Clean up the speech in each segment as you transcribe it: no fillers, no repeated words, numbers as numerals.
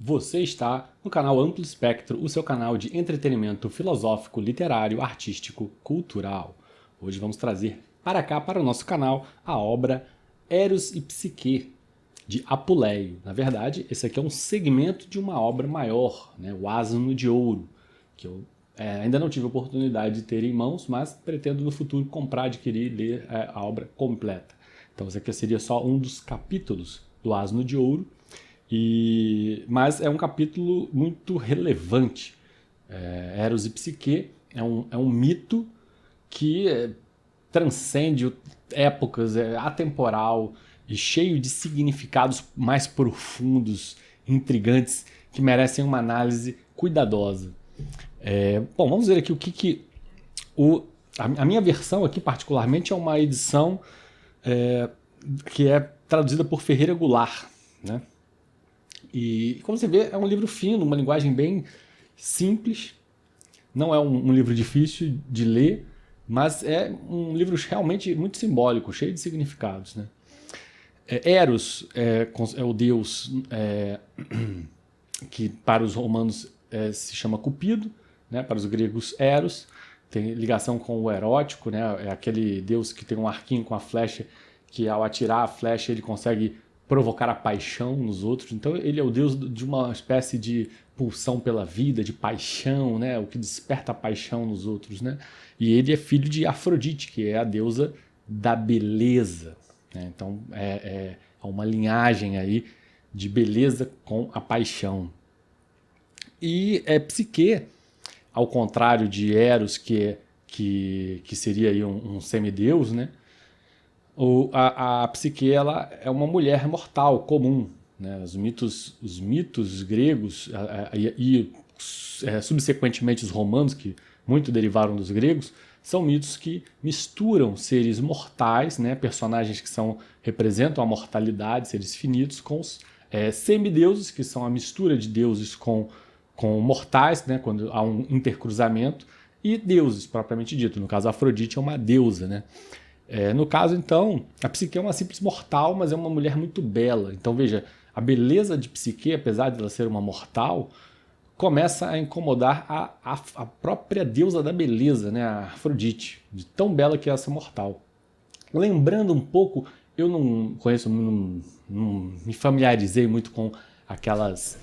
Você está no canal Amplo Espectro, o seu canal de entretenimento filosófico, literário, artístico, cultural. Hoje vamos trazer para cá, para o nosso canal, a obra Eros e Psique, de Apuleio. Na verdade, esse aqui é um segmento de uma obra maior, né? O Asno de Ouro, que eu ainda não tive a oportunidade de ter em mãos, mas pretendo no futuro comprar, adquirir e ler a obra completa. Então esse aqui seria só um dos capítulos do Asno de Ouro, mas é um capítulo muito relevante. Eros e Psique é um mito que transcende épocas, é atemporal e cheio de significados mais profundos, intrigantes, que merecem uma análise cuidadosa. Bom, vamos ver aqui o que a minha versão aqui particularmente é uma edição que é traduzida por Ferreira Goulart, né? E como você vê, é um livro fino, uma linguagem bem simples, não é um livro difícil de ler, mas é um livro realmente muito simbólico, cheio de significados, né? Eros é o deus que para os romanos se chama Cupido, né? Para os gregos Eros, tem ligação com o erótico, né? É aquele deus que tem um arquinho com a flecha, que ao atirar a flecha ele consegue provocar a paixão nos outros. Então ele é o deus de uma espécie de pulsão pela vida, de paixão, né? O que desperta a paixão nos outros, né? E ele é filho de Afrodite, que é a deusa da beleza, né? Então é uma linhagem aí de beleza com a paixão. E Psique, ao contrário de Eros, que seria aí um semideus, né? A Psique ela é uma mulher mortal, comum, né? Os mitos gregos e subsequentemente os romanos, que muito derivaram dos gregos, são mitos que misturam seres mortais, né? Personagens que representam a mortalidade, seres finitos, com os semideuses, que são a mistura de deuses com mortais, né? Quando há um intercruzamento, e deuses, propriamente dito. No caso, a Afrodite é uma deusa, né? No caso, então, a Psique é uma simples mortal, mas é uma mulher muito bela. Então, veja, a beleza de Psique, apesar de ela ser uma mortal, começa a incomodar a própria deusa da beleza, né, a Afrodite, de tão bela que é essa mortal. Lembrando um pouco, eu não conheço, não me familiarizei muito com aquelas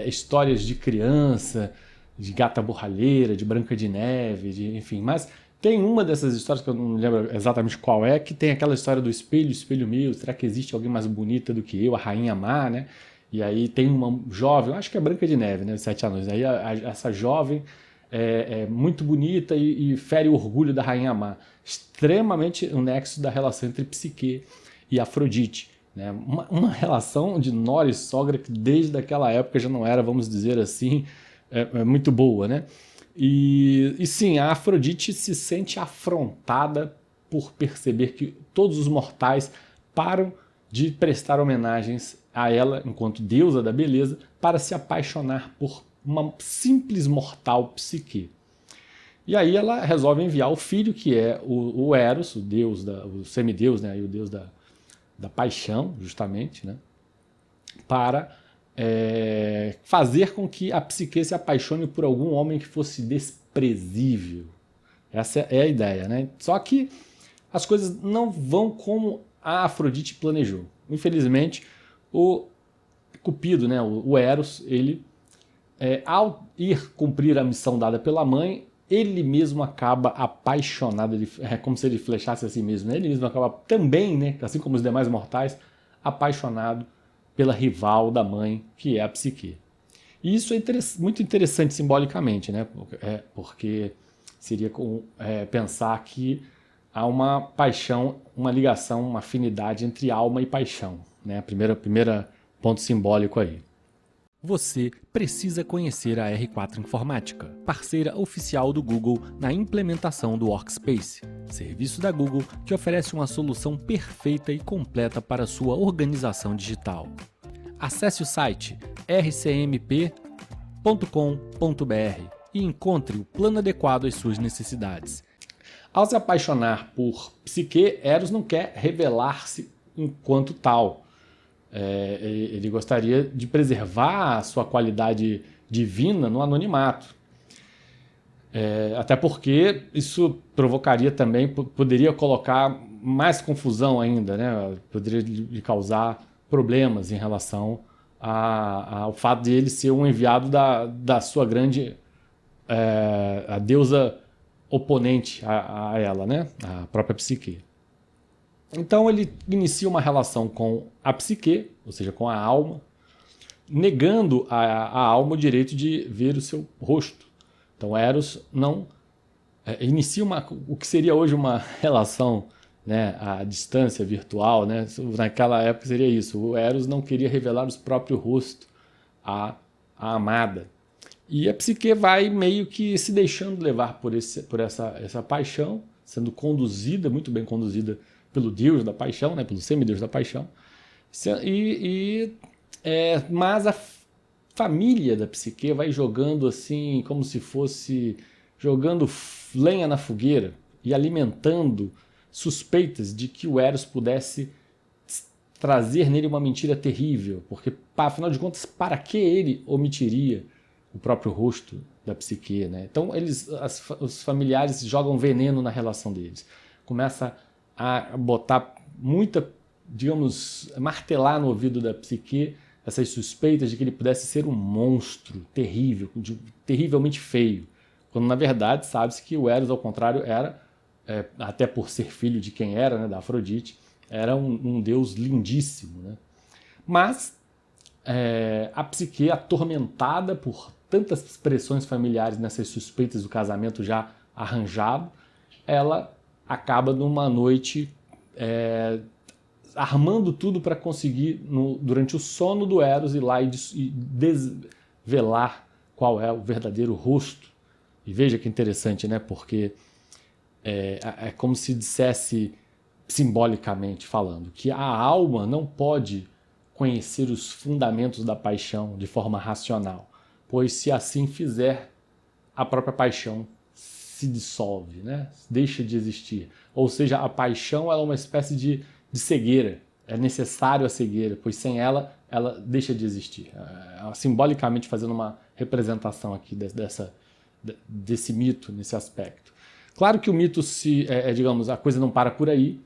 histórias de criança, de Gata Borralheira, de Branca de Neve, enfim, mas tem uma dessas histórias que eu não lembro exatamente qual é, que tem aquela história do espelho, espelho meu, será que existe alguém mais bonita do que eu, a Rainha Má, né? E aí tem uma jovem, acho que é Branca de Neve, né, 7 anos, aí essa jovem é muito bonita e fere o orgulho da Rainha Má. Extremamente o nexo da relação entre Psique e Afrodite, né? Uma relação de nora e sogra que desde aquela época já não era, vamos dizer assim, muito boa, né? E sim, a Afrodite se sente afrontada por perceber que todos os mortais param de prestar homenagens a ela enquanto deusa da beleza para se apaixonar por uma simples mortal Psique. E aí ela resolve enviar o filho, que é o Eros, o deus, o semideus, né, e o deus da paixão, justamente, né, para fazer com que a Psique se apaixone por algum homem que fosse desprezível. Essa é a ideia, né? Só que as coisas não vão como a Afrodite planejou. Infelizmente, o Cupido, né, o Eros, ele, ao ir cumprir a missão dada pela mãe, ele mesmo acaba apaixonado, é como se ele flechasse a si mesmo, né? Ele mesmo acaba também, né, assim como os demais mortais, apaixonado pela rival da mãe, que é a Psique. E isso é muito interessante simbolicamente, né? Porque seria pensar que há uma paixão, uma ligação, uma afinidade entre alma e paixão, né? Primeira ponto simbólico aí. Você precisa conhecer a R4 Informática, parceira oficial do Google na implementação do Workspace, serviço da Google que oferece uma solução perfeita e completa para a sua organização digital. Acesse o site rcmp.com.br e encontre o plano adequado às suas necessidades. Ao se apaixonar por Psique, Eros não quer revelar-se enquanto tal, Ele gostaria de preservar a sua qualidade divina no anonimato. Até porque isso provocaria também, poderia colocar mais confusão ainda, né? Poderia lhe causar problemas em relação ao fato de ele ser um enviado da sua grande a deusa oponente a ela, né? A própria Psique. Então ele inicia uma relação com a Psique, ou seja, com a alma, negando a alma o direito de ver o seu rosto. Então Eros não inicia o que seria hoje uma relação, né, à distância virtual, né? Naquela época seria isso. O Eros não queria revelar o próprio rosto à amada. E a Psique vai meio que se deixando levar por essa paixão, sendo conduzida, muito bem conduzida pelo deus da paixão, né, pelo semideus da paixão. Mas a família da Psique vai jogando assim, como se fosse jogando lenha na fogueira e alimentando suspeitas de que o Eros pudesse trazer nele uma mentira terrível, porque, afinal de contas, para que ele omitiria o próprio rosto da Psique, né? Então os familiares jogam veneno na relação deles. Começa a botar martelar no ouvido da Psique essas suspeitas de que ele pudesse ser um monstro terrível, terrivelmente feio, quando na verdade sabe-se que o Eros, ao contrário, era, até por ser filho de quem era, né, da Afrodite, era um deus lindíssimo, né? Mas a Psique, atormentada por tantas pressões familiares nessas suspeitas do casamento já arranjado, ela acaba numa noite armando tudo para conseguir, durante o sono do Eros, ir lá e desvelar qual é o verdadeiro rosto. E veja que interessante, né? Porque é como se dissesse, simbolicamente falando, que a alma não pode conhecer os fundamentos da paixão de forma racional, pois se assim fizer, a própria paixão se dissolve, né? Deixa de existir. Ou seja, a paixão é uma espécie de cegueira. É necessário a cegueira, pois sem ela deixa de existir. Simbolicamente fazendo uma representação aqui desse mito, nesse aspecto. Claro que o mito, digamos, a coisa não para por aí.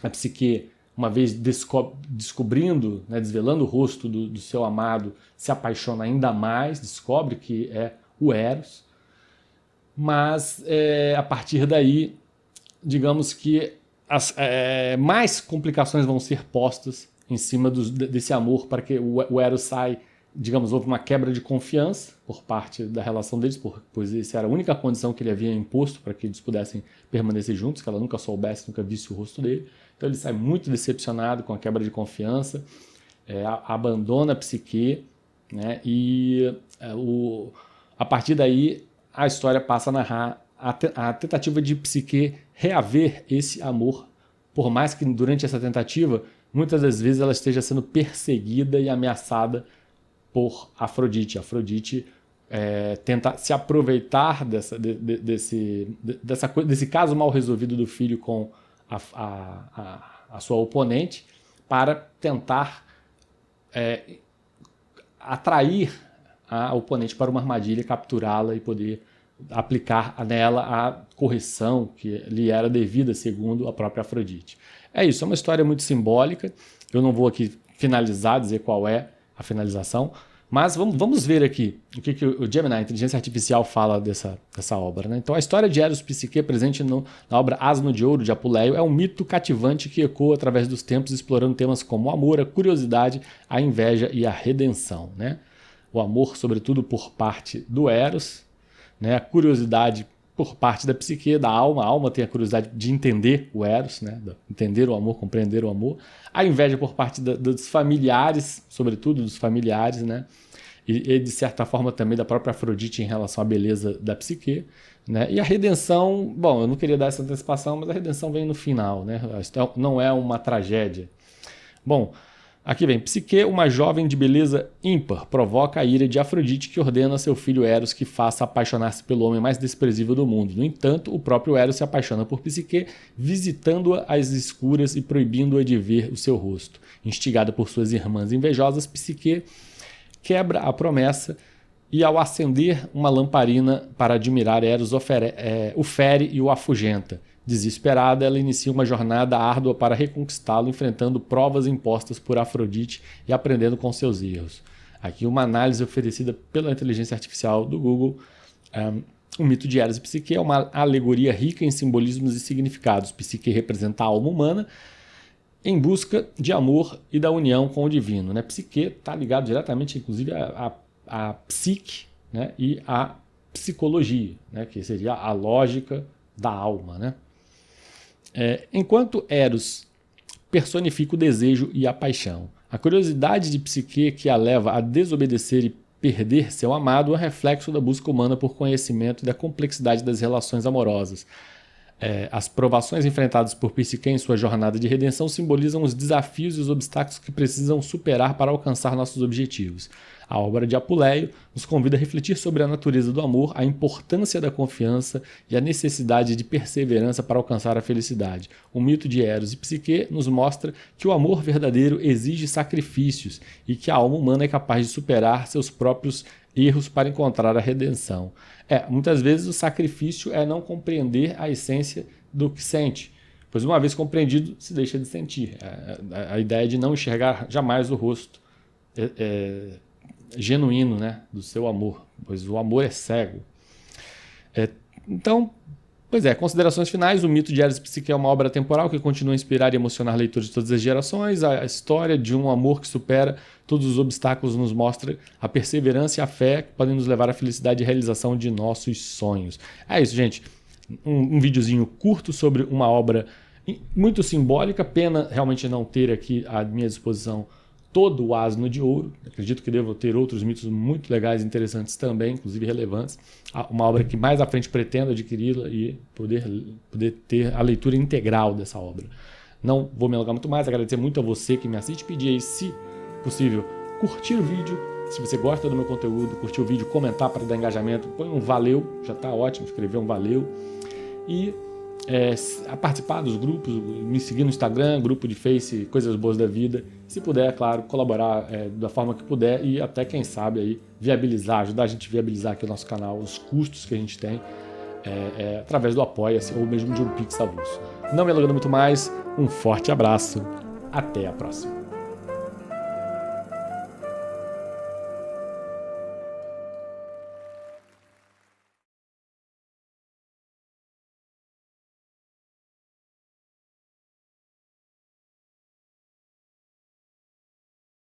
A Psique, uma vez descobrindo, né, desvelando o rosto do seu amado, se apaixona ainda mais, descobre que é o Eros. Mas a partir daí, digamos que mais complicações vão ser postas em cima desse amor, para que o Eros sai, digamos, houve uma quebra de confiança por parte da relação deles, pois essa era a única condição que ele havia imposto para que eles pudessem permanecer juntos, que ela nunca soubesse, nunca visse o rosto dele. Então ele sai muito decepcionado com a quebra de confiança, abandona a Psique, né, e a partir daí a história passa a narrar a tentativa de Psique reaver esse amor, por mais que durante essa tentativa, muitas das vezes ela esteja sendo perseguida e ameaçada por Afrodite. Afrodite tenta se aproveitar desse caso mal resolvido do filho com a sua oponente para tentar atrair a oponente para uma armadilha, capturá-la e poder aplicar nela a correção que lhe era devida segundo a própria Afrodite. É isso, é uma história muito simbólica. Eu não vou aqui finalizar, dizer qual é a finalização, mas vamos ver aqui o que o Gemini, a inteligência artificial, fala dessa obra, né? Então, a história de Eros Psique, presente na obra Asno de Ouro, de Apuleio, é um mito cativante que ecoa através dos tempos, explorando temas como o amor, a curiosidade, a inveja e a redenção, né? O amor, sobretudo, por parte do Eros, né? A curiosidade por parte da Psique, da alma. A alma tem a curiosidade de entender o Eros, né? Entender o amor, compreender o amor. A inveja por parte dos familiares, sobretudo dos familiares, né? E de certa forma também da própria Afrodite em relação à beleza da Psique, né? E a redenção, bom, eu não queria dar essa antecipação, mas a redenção vem no final, né? Não é uma tragédia. Bom, Aqui vem, Psique, uma jovem de beleza ímpar, provoca a ira de Afrodite, que ordena a seu filho Eros que faça apaixonar-se pelo homem mais desprezível do mundo. No entanto, o próprio Eros se apaixona por Psique, visitando-a às escuras e proibindo-a de ver o seu rosto. Instigada por suas irmãs invejosas, Psique quebra a promessa e, ao acender uma lamparina para admirar Eros, o fere e o afugenta. Desesperada, ela inicia uma jornada árdua para reconquistá-lo, enfrentando provas impostas por Afrodite e aprendendo com seus erros. Aqui uma análise oferecida pela inteligência artificial do Google. O mito de Eros e Psique é uma alegoria rica em simbolismos e significados. Psique representa a alma humana em busca de amor e da união com o divino. Né? Psique está ligado diretamente, inclusive, à psique, né? E à psicologia, né? Que seria a lógica da alma, né? Enquanto Eros personifica o desejo e a paixão, a curiosidade de Psique que a leva a desobedecer e perder seu amado é um reflexo da busca humana por conhecimento e da complexidade das relações amorosas. As provações enfrentadas por Psique em sua jornada de redenção simbolizam os desafios e os obstáculos que precisam superar para alcançar nossos objetivos. A obra de Apuleio nos convida a refletir sobre a natureza do amor, a importância da confiança e a necessidade de perseverança para alcançar a felicidade. O mito de Eros e Psique nos mostra que o amor verdadeiro exige sacrifícios e que a alma humana é capaz de superar seus próprios erros para encontrar a redenção. Muitas vezes o sacrifício é não compreender a essência do que sente, pois uma vez compreendido, se deixa de sentir. A ideia de não enxergar jamais o rosto genuíno, né, do seu amor, pois o amor é cego. Então, considerações finais. O mito de Eros e Psique é uma obra temporal que continua a inspirar e emocionar leitores de todas as gerações. A história de um amor que supera todos os obstáculos nos mostra a perseverança e a fé que podem nos levar à felicidade e realização de nossos sonhos. É isso, gente. Um videozinho curto sobre uma obra muito simbólica. Pena realmente não ter aqui à minha disposição todo o asno de ouro. Acredito que devo ter outros mitos muito legais e interessantes também, inclusive relevantes. Uma obra que mais à frente pretendo adquiri-la e poder ter a leitura integral dessa obra. Não vou me alongar muito mais, agradecer muito a você que me assiste, pedir aí, se possível, curtir o vídeo. Se você gosta do meu conteúdo, curtir o vídeo, comentar para dar engajamento, põe um valeu, já está ótimo, escrever um valeu. E a participar dos grupos, me seguir no Instagram, grupo de Face, Coisas Boas da Vida. Se puder, claro, colaborar da forma que puder e até, quem sabe, aí, viabilizar, ajudar a gente a viabilizar aqui o nosso canal, os custos que a gente tem, através do Apoia-se ou mesmo de um Pix avulso. Não me alongando muito mais, um forte abraço, até a próxima.